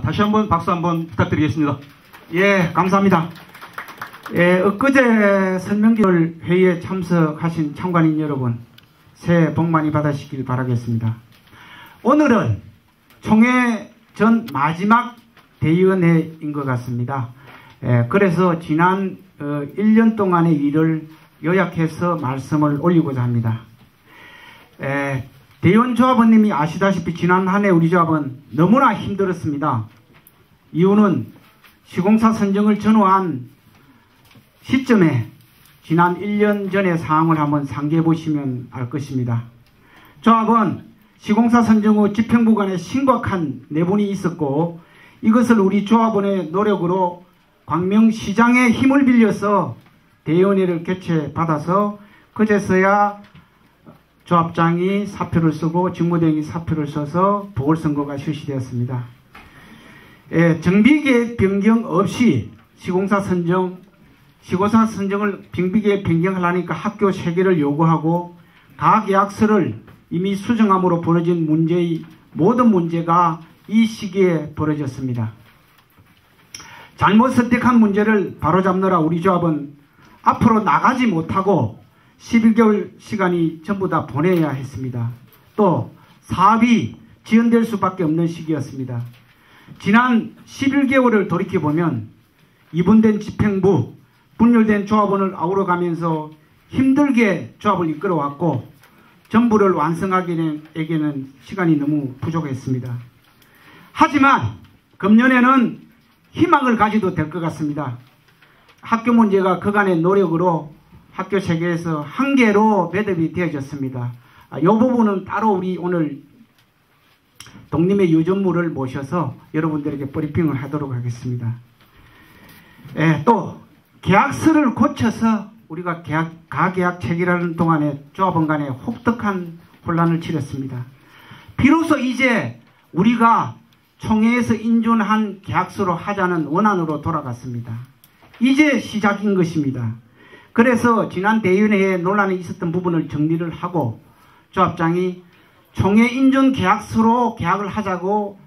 다시 한번 박수 한번 부탁드리겠습니다. 예, 감사합니다. 예, 엊그제 설명기울 회의에 참석하신 참관인 여러분, 새해 복 많이 받으시길 바라겠습니다. 오늘은 총회 전 마지막 대의원회인 것 같습니다. 그래서 지난 1년 동안의 일을 요약해서 말씀을 올리고자 합니다. 대의원 조합원님이 아시다시피 지난 한 해 우리 조합은 너무나 힘들었습니다. 이유는 시공사 선정을 전후한 시점에 지난 1년 전의 상황을 한번 상기해 보시면 알 것입니다. 조합은 시공사 선정 후 집행부 간에 심각한 내분이 있었고, 이것을 우리 조합원의 노력으로 광명시장의 힘을 빌려서 대의원회를 개최받아서 그제서야 조합장이 사표를 쓰고 직무대행이 사표를 써서 보궐선거가 실시되었습니다. 정비계획 변경 없이 시공사 선정을 정비계획 변경하려니까 학교 3개를 요구하고 가계약서를 이미 수정함으로 벌어진 문제의 모든 문제가 이 시기에 벌어졌습니다. 잘못 선택한 문제를 바로잡느라 우리 조합은 앞으로 나가지 못하고 11개월 시간이 전부 다 보내야 했습니다. 또 사업이 지연될 수밖에 없는 시기였습니다. 지난 11개월을 돌이켜보면 이분된 집행부, 분열된 조합원을 아우러가면서 힘들게 조합을 이끌어왔고, 전부를 완성하기에는 시간이 너무 부족했습니다. 하지만 금년에는 희망을 가지도 될 것 같습니다. 학교 문제가 그간의 노력으로 학교 체계에서 한 개로 배급이 되어졌습니다. 이 부분은 따로 우리 오늘 독립의 유전무를 모셔서 여러분들에게 브리핑을 하도록 하겠습니다. 또 계약서를 고쳐서 우리가 가계약 체결하는 동안에 조합원 간에 혹독한 혼란을 치렀습니다. 비로소 이제 우리가 총회에서 인준한 계약서로 하자는 원안으로 돌아갔습니다. 이제 시작인 것입니다. 그래서 지난 대의원회에 논란이 있었던 부분을 정리를 하고 조합장이 총회 인준 계약서로 계약을 하자고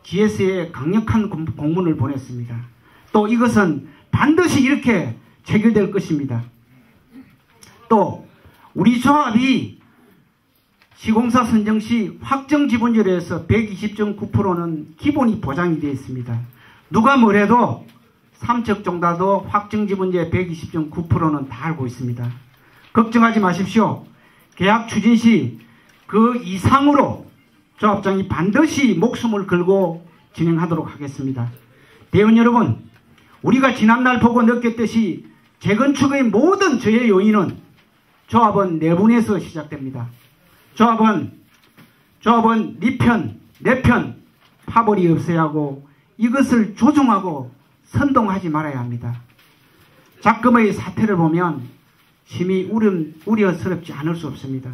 GS에 강력한 공문을 보냈습니다. 또 이것은 반드시 이렇게 체결될 것입니다. 또 우리 조합이 시공사 선정 시 확정 지분율에서 120.9%는 기본이 보장이 되어 있습니다. 누가 뭐래도 삼척종다도 확정 지분율 120.9%는 다 알고 있습니다. 걱정하지 마십시오. 계약 추진 시 그 이상으로 조합장이 반드시 목숨을 걸고 진행하도록 하겠습니다. 대의원 여러분, 우리가 지난날 보고 느꼈듯이 재건축의 모든 저의 요인은 조합원 내분에서 시작됩니다. 조합원 니편, 내편 파벌이 없어야 하고 이것을 조정하고 선동하지 말아야 합니다. 작금의 사태를 보면 심히 우려스럽지 않을 수 없습니다.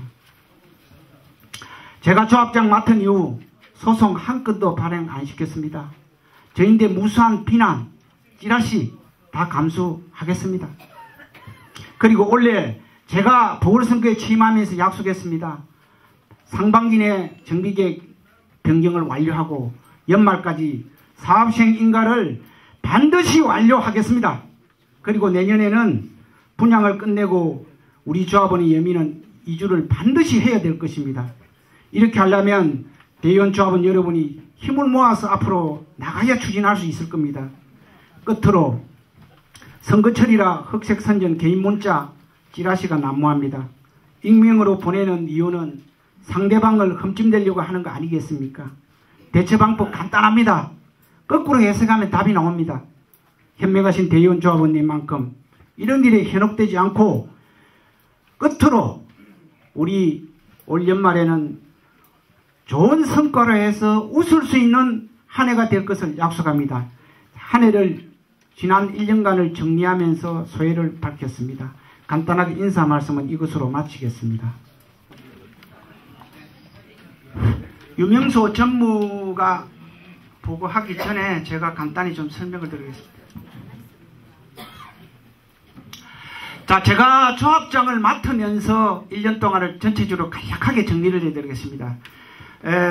제가 조합장 맡은 이후 소송 한 건도 발행 안 시켰습니다. 저인데 무수한 비난, 찌라시 다 감수하겠습니다. 그리고 원래 제가 보궐선거에 취임하면서 약속했습니다. 상반기 내 정비계획 변경을 완료하고 연말까지 사업시행 인가를 반드시 완료하겠습니다. 그리고 내년에는 분양을 끝내고 우리 조합원의 여민은 이주를 반드시 해야 될 것입니다. 이렇게 하려면 대의원 조합원 여러분이 힘을 모아서 앞으로 나가야 추진할 수 있을 겁니다. 끝으로 선거철이라 흑색선전 개인 문자 찌라시가 난무합니다. 익명으로 보내는 이유는 상대방을 흠집내려고 하는 거 아니겠습니까? 대처 방법 간단합니다. 거꾸로 해석하면 답이 나옵니다. 현명하신 대의원 조합원님만큼 이런 일에 현혹되지 않고 끝으로 우리 올 연말에는 좋은 성과를 해서 웃을 수 있는 한 해가 될 것을 약속합니다. 한 해를 지난 1년간을 정리하면서 소회를 밝혔습니다. 간단하게 인사 말씀은 이것으로 마치겠습니다. 유명소 전무가 보고하기 전에 제가 간단히 좀 설명을 드리겠습니다. 자, 제가 조합장을 맡으면서 1년 동안을 전체적으로 간략하게 정리를 해드리겠습니다.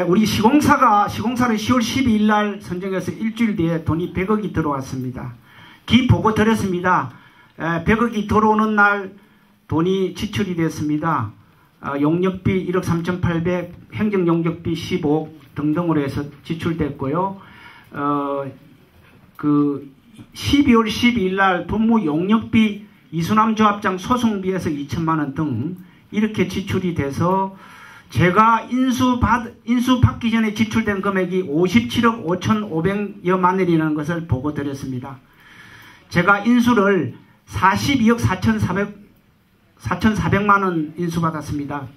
우리 시공사를 10월 12일 날 선정해서 일주일 뒤에 돈이 100억이 들어왔습니다. 기보고 드렸습니다. 100억이 들어오는 날 돈이 지출이 됐습니다. 용역비 1억 3,800, 행정용역비 15억 등등으로 해서 지출됐고요. 그 12월 12일 날 분무 용역비 이수남조합장 소송비에서 2천만 원 등 이렇게 지출이 돼서 제가 인수받기 전에 지출된 금액이 57억 5,500여만 원이라는 것을 보고 드렸습니다. 제가 인수를 42억 4,400만 원 인수받았습니다.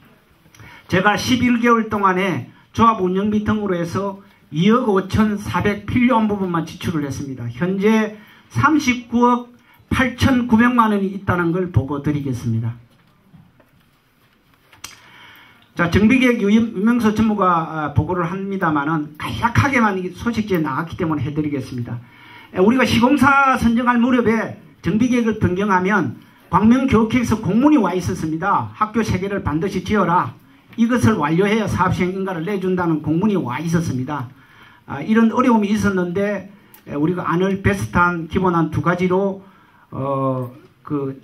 제가 11개월 동안에 조합 운영비 등으로 해서 2억 5,400 필요한 부분만 지출을 했습니다. 현재 39억 8,900만 원이 있다는 걸 보고 드리겠습니다. 자, 정비계획 유명서 전무가 보고를 합니다만은 간략하게만 소식지에 나왔기 때문에 해드리겠습니다. 우리가 시공사 선정할 무렵에 정비계획을 변경하면 광명교육청에서 공문이 와 있었습니다. 학교 3개를 반드시 지어라. 이것을 완료해야 사업시행 인가를 내준다는 공문이 와 있었습니다. 이런 어려움이 있었는데 우리가 안을 베스트한 기본안 2가지로 그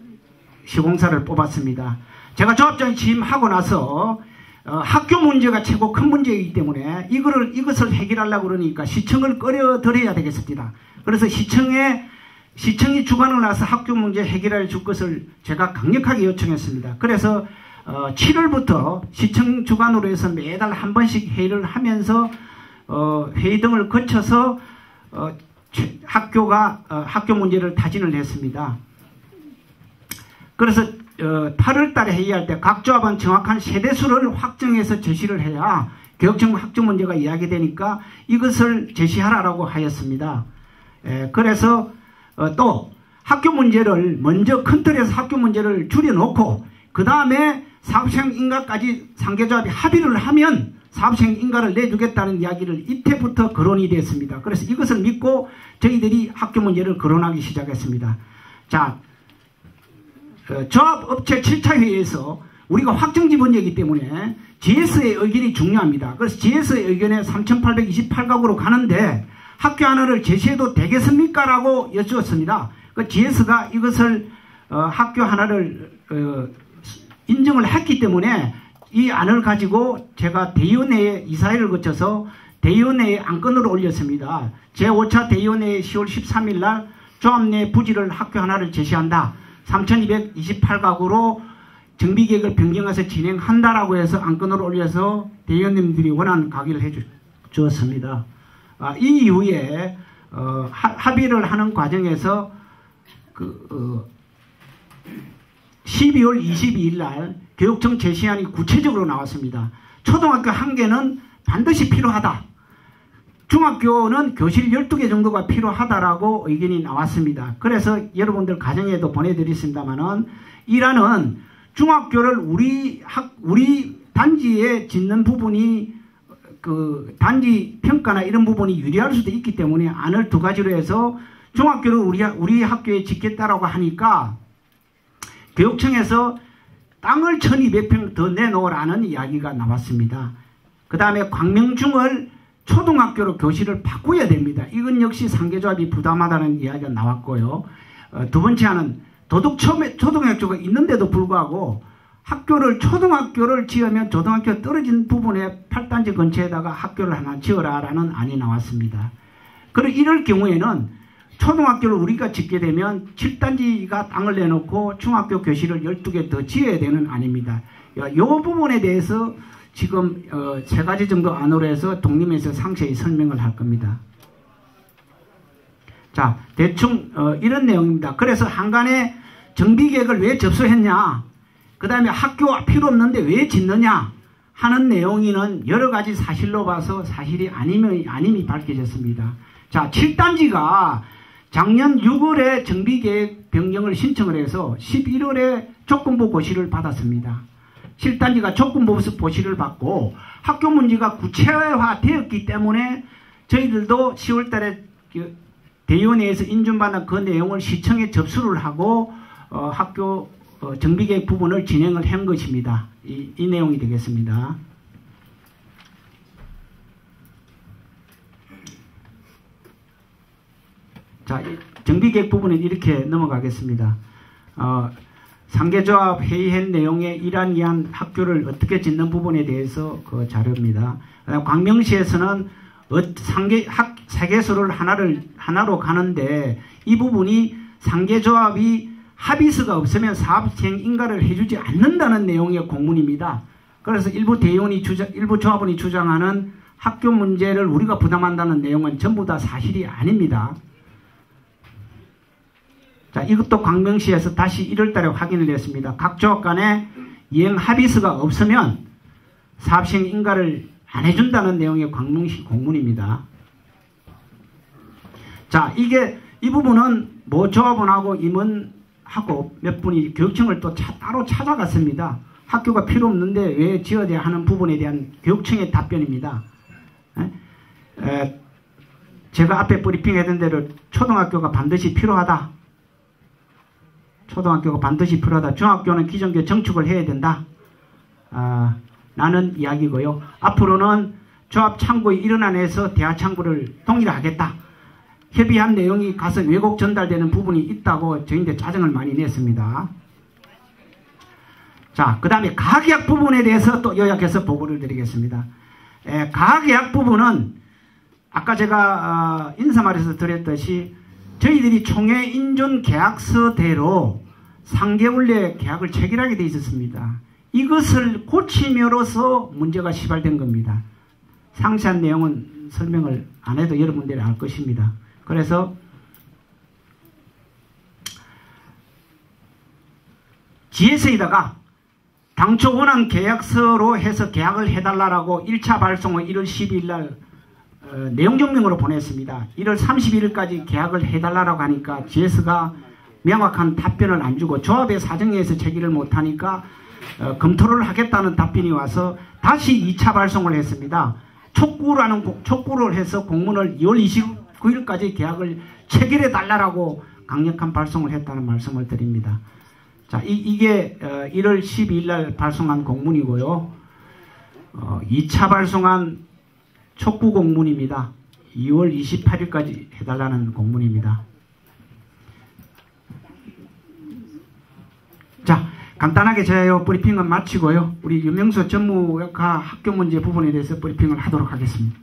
시공사를 뽑았습니다. 제가 조합장에 취임하고 나서 학교 문제가 최고 큰 문제이기 때문에 이것을 해결하려고 그러니까 시청을 끌어들여야 되겠습니다. 그래서 시청이 주관을 해서 학교 문제 해결해 줄 것을 제가 강력하게 요청했습니다. 그래서 7월부터 시청 주관으로 해서 매달 한 번씩 회의를 하면서 회의 등을 거쳐서 학교 문제를 타진을 했습니다. 그래서 8월 달에 회의할 때 각 조합은 정확한 세대수를 확정해서 제시를 해야 교육청 학종 문제가 이야기되니까 이것을 제시하라고 하였습니다. 그래서 또 학교 문제를 먼저 큰 틀에서 학교 문제를 줄여놓고 그 다음에 사업시행 인가까지 상계조합이 합의를 하면 사업시행 인가를 내주겠다는 이야기를 이때부터 거론이 됐습니다. 그래서 이것을 믿고 저희들이 학교 문제를 거론하기 시작했습니다. 자, 조합업체 7차 회의에서 우리가 확정지분이기 때문에 GS의 의견이 중요합니다. 그래서 GS의 의견에 3,828가구로 가는데 학교 하나를 제시해도 되겠습니까? 라고 여쭈었습니다. 그 GS가 이것을 학교 하나를 인정을 했기 때문에 이 안을 가지고 제가 대의원회에 이사회를 거쳐서 대의원회에 안건으로 올렸습니다. 제5차 대의원회에 10월 13일 날 조합 내 부지를 학교 하나를 제시한다. 3,228가구로 정비계획을 변경해서 진행한다라고 해서 안건으로 올려서 대의원님들이 원하는 가기를 해 주었습니다. 이 이후에 합의를 하는 과정에서 12월 22일 날 교육청 제시안이 구체적으로 나왔습니다. 초등학교 1개는 반드시 필요하다. 중학교는 교실 12개 정도가 필요하다라고 의견이 나왔습니다. 그래서 여러분들 가정에도 보내드렸습니다만은 이라는 중학교를 우리 단지에 짓는 부분이 그 단지 평가나 이런 부분이 유리할 수도 있기 때문에 안을 2가지로 해서 중학교를 우리 학교에 짓겠다라고 하니까 교육청에서 땅을 1,200평 더 내놓으라는 이야기가 나왔습니다. 그 다음에 광명중을 초등학교로 교실을 바꿔야 됩니다. 이건 역시 상계조합이 부담하다는 이야기가 나왔고요. 2번째는 초등학교가 있는데도 불구하고 초등학교를 지으면 초등학교 떨어진 부분에 8단지 근처에다가 학교를 하나 지어라라는 안이 나왔습니다. 그리고 이럴 경우에는 초등학교를 우리가 짓게 되면 7단지가 땅을 내놓고 중학교 교실을 12개 더 지어야 되는 안입니다. 이 부분에 대해서 지금 3가지 정도 안으로 해서 독립에서 상세히 설명을 할 겁니다. 자, 대충 이런 내용입니다. 그래서 한간에 정비계획을 왜 접수했냐, 그 다음에 학교가 필요 없는데 왜 짓느냐 하는 내용이는 여러가지 사실로 봐서 사실이 아님이 밝혀졌습니다. 자, 7단지가 작년 6월에 정비계획 변경을 신청을 해서 11월에 조건부 고시를 받았습니다. 7단지가 조건부 고시를 받고 학교 문제가 구체화되었기 때문에 저희들도 10월 달에 대의원회에서 인준받은 그 내용을 시청에 접수를 하고 학교 정비계획 부분을 진행을 한 것입니다. 이 내용이 되겠습니다. 자, 정비계획 부분은 이렇게 넘어가겠습니다. 상계조합 회의한 내용의 일환 이한 학교를 어떻게 짓는 부분에 대해서 그 자료입니다. 광명시에서는 세개소를 하나로 가는데 이 부분이 상계조합이 합의서가 없으면 사업시행 인가를 해주지 않는다는 내용의 공문입니다. 그래서 일부 조합원이 주장하는 학교 문제를 우리가 부담한다는 내용은 전부 다 사실이 아닙니다. 자, 이것도 광명시에서 다시 1월달에 확인을 했습니다. 각 조합 간에 이행 합의서가 없으면 사업시행 인가를 안 해준다는 내용의 광명시 공문입니다. 자, 이 부분은 모 조합원하고 임원하고 몇 분이 교육청을 또 따로 찾아갔습니다. 학교가 필요 없는데 왜 지어야 하는 부분에 대한 교육청의 답변입니다. 제가 앞에 브리핑했던 대로 초등학교가 반드시 필요하다. 중학교는 기존교 정축을 해야 된다. 라는 이야기고요. 앞으로는 조합 창구의 일원 안에서 대하 창구를 동일하겠다. 협의한 내용이 가서 왜곡 전달되는 부분이 있다고 저희한테 짜증을 많이 냈습니다. 자, 그 다음에 가계약 부분에 대해서 또 요약해서 보고를 드리겠습니다. 가계약 부분은 아까 제가 인사말에서 드렸듯이 저희들이 총회 인존 계약서대로 3개월 내에 계약을 체결하게 되어 있었습니다. 이것을 고침으로써 문제가 시발된 겁니다. 상세한 내용은 설명을 안 해도 여러분들이 알 것입니다. 그래서 GS에다가 당초 원한 계약서로 해서 계약을 해달라고 1차 발송을 1월 12일 날 내용증명으로 보냈습니다. 1월 31일까지 계약을 해달라고 하니까 GS가 명확한 답변을 안 주고 조합의 사정에서 제기를 못하니까 검토를 하겠다는 답변이 와서 다시 2차 발송을 했습니다. 촉구를 해서 공문을 2월 29일까지 계약을 체결해 달라고 강력한 발송을 했다는 말씀을 드립니다. 자, 이게 1월 12일 날 발송한 공문이고요. 2차 발송한 촉구 공문입니다. 2월 28일까지 해달라는 공문입니다. 자, 간단하게 제가 브리핑은 마치고요. 우리 윤명수 전무역학 학교 문제 부분에 대해서 브리핑을 하도록 하겠습니다.